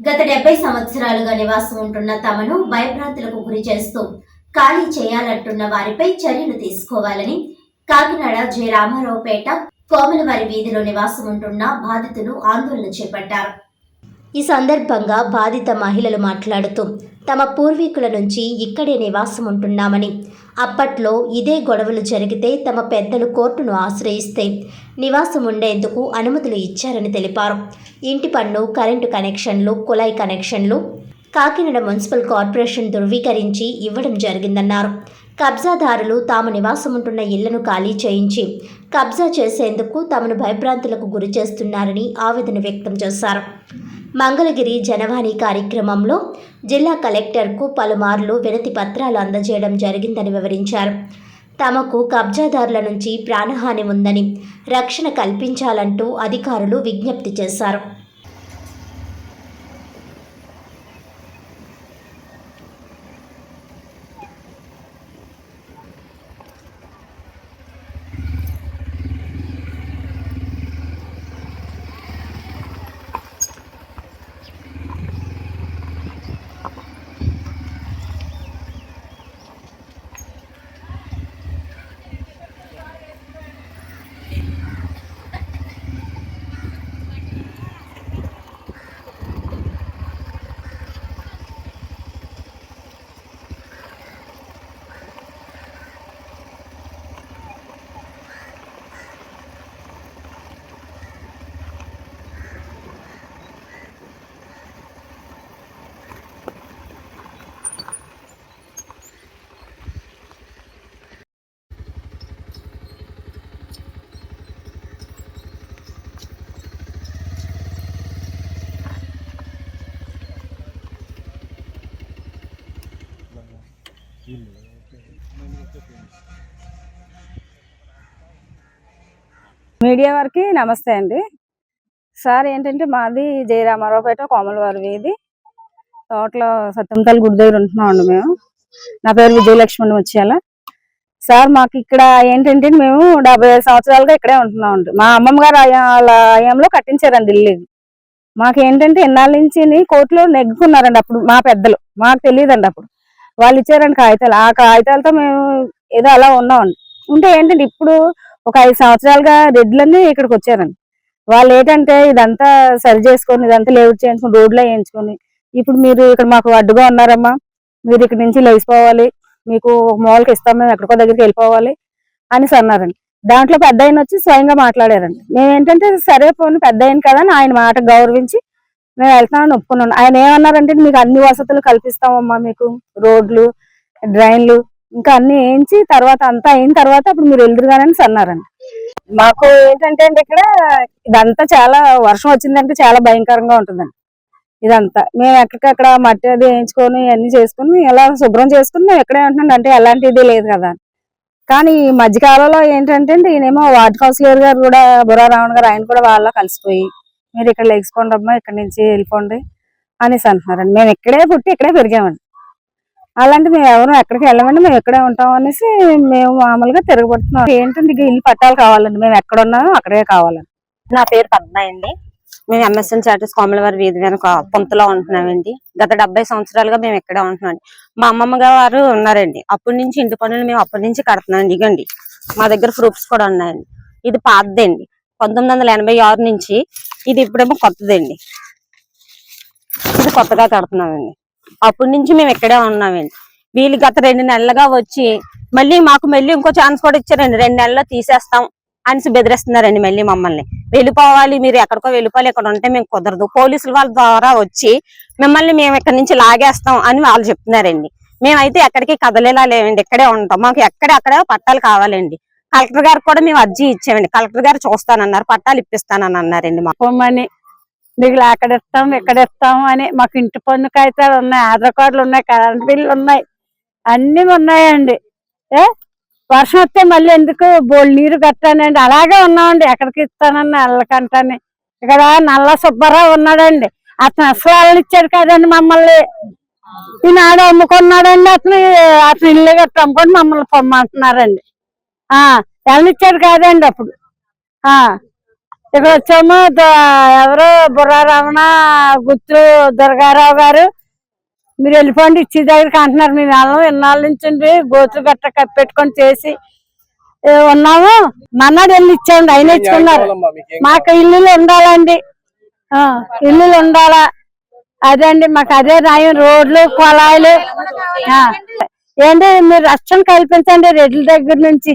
గత 70 సంవత్సరాలుగా నివాసం ఉంటున్న తమను భయభ్రాంతులకు గురి చేస్తూ ఖాళీ చేయాలంటున్న వారిపై చర్యలు తీసుకోవాలని కాకినాడ జె రామారావుపేట కోమలవారి వీధిలో నివాసం ఉంటున్న బాధితులు ఆందోళన చేపట్టారు. ఈ సందర్భంగా బాధిత మహిళలు మాట్లాడుతూ తమ పూర్వీకుల నుంచి ఇక్కడే నివాసం ఉంటున్నామని, అప్పట్లో ఇదే గొడవలు జరిగితే తమ పెద్దలు కోర్టును ఆశ్రయిస్తే నివాసం ఉండేందుకు అనుమతులు ఇచ్చారని తెలిపారు. ఇంటి పన్ను, కరెంటు కనెక్షన్లు, కుళాయి కనెక్షన్లు కాకినాడ మున్సిపల్ కార్పొరేషన్ ధృవీకరించి ఇవ్వడం జరిగిందన్నారు. కబ్జాదారులు తాము నివాసం ఉంటున్న ఇళ్లను ఖాళీ చేయించి కబ్జా చేసేందుకు తమను భయభ్రాంతులకు గురి చేస్తున్నారని ఆవేదన వ్యక్తం చేశారు. మంగళగిరి జనవాణి కార్యక్రమంలో జిల్లా కలెక్టర్కు పలుమార్లు వినతి పత్రాలు అందజేయడం జరిగిందని వివరించారు. తమకు కబ్జాదారుల నుంచి ప్రాణహాని ఉందని రక్షణ కల్పించాలంటూ అధికారులు విజ్ఞప్తి చేశారు. మీడియా వారికి నమస్తే అండి. సార్ ఏంటంటే మాది జె రామారావుపేట కోమలవారి వీధి తోటలో సత్యంతల్లి గుడి దగ్గర ఉంటున్నామండి మేము. నా పేరు విజయలక్ష్మి వచ్చేయాల. సార్ మాకు ఇక్కడ ఏంటంటే మేము 75 సంవత్సరాలుగా ఇక్కడే ఉంటున్నామండి. మా అమ్మమ్మ గారు హయాంలో కట్టించారండి ఇల్లు. మాకు ఏంటంటే ఎన్నాళ్ళ నుంచి కోర్టులో నెగ్గుకున్నారండి. అప్పుడు మా పెద్దలు, మాకు తెలియదండి. అప్పుడు వాళ్ళు ఇచ్చారండి కాగితాలు. ఆ కాగితాలతో మేము ఏదో అలా ఉన్నామండి. ఉంటే ఏంటంటే ఇప్పుడు ఒక 5 సంవత్సరాలుగా రెడ్లన్నీ ఇక్కడికి వచ్చారండి. వాళ్ళు ఏంటంటే ఇదంతా సరి చేసుకొని, ఇదంతా లేఅవుట్ చేయించుకొని, రోడ్లో వేయించుకొని, ఇప్పుడు మీరు ఇక్కడ మాకు అడ్డుగా ఉన్నారమ్మా, మీరు ఇక్కడ నుంచి లేచిపోవాలి, మీకు ఒక మూలకి ఇస్తాం, మేము ఎక్కడికో దగ్గరికి వెళ్ళిపోవాలి అని అన్నారండి. దాంట్లో పెద్ద ఆయన వచ్చి స్వయంగా మాట్లాడారండి. మేము ఏంటంటే సరే పోనీ పెద్ద ఆయన కదా అని ఆయన మాట గౌరవించి మేము వెళ్తామని ఒప్పుకున్నాం. ఆయన ఏమన్నారంటే మీకు అన్ని వసతులు కల్పిస్తామమ్మా, మీకు రోడ్లు, డ్రైన్లు ఇంకా అన్ని వేయించి తర్వాత అంతా అయిన తర్వాత అప్పుడు మీరు వెళ్తురుగానని అన్నారండి. మాకు ఏంటంటే అండి ఇక్కడ ఇదంతా చాలా వర్షం వచ్చిందంటే చాలా భయంకరంగా ఉంటుందండి. ఇదంతా మేము ఎక్కడికక్కడ మట్టి అది వేయించుకొని అన్ని చేసుకుని ఎలా శుభ్రం చేసుకుని మేము ఎక్కడే ఉంటున్నాం. అంటే ఎలాంటిది లేదు కదా. కానీ ఈ మధ్యకాలంలో ఏంటంటే ఈయనేమో వార్డు కౌన్సిలర్ గారు కూడా బుర్రారావణ గారు, ఆయన కూడా వాళ్ళ కలిసిపోయి మీరు ఇక్కడ లేచుకోండి అమ్మా, ఇక్కడ నుంచి వెళ్ళిపోండి అనేసి అంటున్నారండి. మేము ఇక్కడే పుట్టి ఇక్కడే పెరిగామండి. అలాంటి మేము ఎవరు ఎక్కడికి వెళ్ళమండి, మేము ఎక్కడే ఉంటాం అనేసి మేము మామూలుగా తిరగబడుతున్నాం. ఏంటంటే ఇల్లు పట్టాలు కావాలండి, మేము ఎక్కడ ఉన్నామో అక్కడే కావాలండి. నా పేరు పద్మ అండి. మేము ఎంఎస్ఎన్ చాటర్స్ కోమలవారి వీధి వెనక పొంతలో ఉంటున్నామండి. గత 70 సంవత్సరాలుగా మేము ఇక్కడే ఉంటున్నాం. మా అమ్మమ్మ గారు ఉన్నారండి. అప్పటి నుంచి ఇంటి పనులు మేము అప్పటి నుంచి కడుతున్నాం. ఇగండి మా దగ్గర ప్రూఫ్స్ కూడా ఉన్నాయండి. ఇది పాతదండి, 1986 నుంచి. ఇది ఇప్పుడేమో కొత్తదండి, ఇది కొత్తగా కడుతున్నామండి. అప్పటి నుంచి మేము ఇక్కడే ఉన్నామండి. వీళ్ళు గత 2 నెలలుగా వచ్చి మళ్ళీ మాకు ఇంకో ఛాన్స్ కూడా ఇచ్చారండి. 2 నెలల్లో తీసేస్తాం అనేసి బెదిరిస్తున్నారండి. మళ్ళీ మమ్మల్ని వెళ్ళిపోవాలి, మీరు ఎక్కడికో వెళ్ళిపోవాలి, ఇక్కడ ఉంటే మేము కుదరదు, పోలీసుల వాళ్ళ ద్వారా వచ్చి మిమ్మల్ని మేము ఇక్కడి నుంచి లాగేస్తాం అని వాళ్ళు చెప్తున్నారండి. మేమైతే ఎక్కడికి కదలేలా లేవండి, ఇక్కడే ఉంటాం. మాకు ఎక్కడెక్కడ పట్టాలు కావాలండి. కలెక్టర్ గారికి కూడా మేము అర్జీ ఇచ్చామండి. కలెక్టర్ గారు చూస్తానన్నారు, పట్టాలు ఇప్పిస్తానని అన్నారండి. మాకు మీకు అక్కడ ఇస్తాం ఇక్కడ ఇస్తాం అని మాకు ఇంటి పన్ను కాగితాలు ఉన్నాయి, ఆధార్ కార్డులు ఉన్నాయి, కరెంట్ బిల్లు ఉన్నాయి, అన్ని ఉన్నాయండి. వర్షం వస్తే మళ్ళీ ఎందుకు బోల్ నీరు కట్టానండి, అలాగే ఉన్నామండి. ఎక్కడికి ఇస్తానని అల్లకంటాని. ఇక్కడ నల్ల సుబ్బారావు ఉన్నాడండి, అతను అసలు వాళ్ళు ఇచ్చాడు కదండి మమ్మల్ని. ఈనాడు అమ్ముకున్నాడండి, అతను ఇల్లు గట్ట అమ్ముకొని మమ్మల్ని పొమ్మంటున్నారండి. ఎవరిచ్చాడు కాదండి అప్పుడు. ఇక్కడ వచ్చాము ఎవరు బుర్రా రమణ గుత్తు దుర్గారావు గారు మీరు వెళ్ళిపోండి ఇచ్చి దగ్గరికి అంటున్నారు. మేము వెళ్ళం ఇన్నాళ్ళ నుంచి గోతులు గట్ట కప్పెట్టుకొని చేసి ఉన్నాము. మన్నాడు వెళ్ళి ఇచ్చామండి, ఆయన ఇచ్చుకున్నారు. మాకు ఇల్లులు ఉండాలండి, ఇల్లులు ఉండాలా, అదే అండి మాకు అదే న్యాయం. రోడ్లు పొలాలు ఏంటి మీరు రక్షణ కల్పించండి రెడ్ల దగ్గర నుంచి.